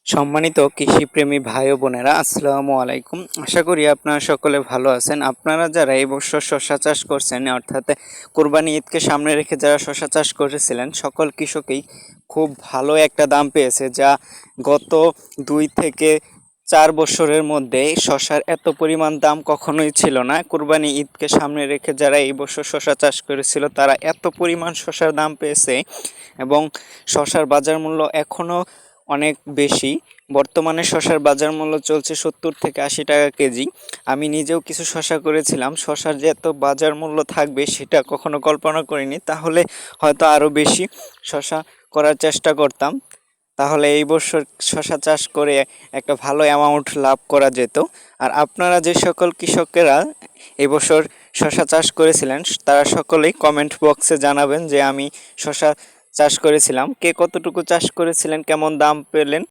সম্মানিত কৃষিপ্রেমী ভাই ও বোনেরা, আসসালামু আলাইকুম। আশা করি আপনারা সকলে ভালো আছেন। আপনারা যারা এই বছর শসা চাষ করছেন, অর্থাৎ কোরবানি ঈদকে সামনে রেখে যারা শসা চাষ করেছিলেন, সকল কৃষকই খুব ভালো একটা দাম পেয়েছে, যা গত 2 থেকে 4 বছরের মধ্যে শসার এত পরিমাণ দাম কখনোই ছিল না। কোরবানি ঈদকে সামনে রেখে যারা এই বছর শসা চাষ করেছিল, তারা এত পরিমাণ শসার দাম পেয়েছে এবং শসার বাজার মূল্য এখনও অনেক বেশি। বর্তমানে শসার বাজার মূল্য চলছে 70 থেকে 80 টাকা কেজি। আমি নিজেও কিছু শসা করেছিলাম। শসার যে এত বাজার মূল্য থাকবে সেটা কখনো কল্পনা করিনি। তাহলে হয়তো আরও বেশি শসা করার চেষ্টা করতাম। তাহলে এই বছর শসা চাষ করে একটা ভালো অ্যামাউন্ট লাভ করা যেত। আর আপনারা যে সকল কৃষকেরা এবছর শসা চাষ করেছিলেন, তারা সকলেই কমেন্ট বক্সে জানাবেন যে আমি শসা চাষ করেছিলাম। কে কতটুকু চাষ করেছিলেন, কেমন দাম পেলেন।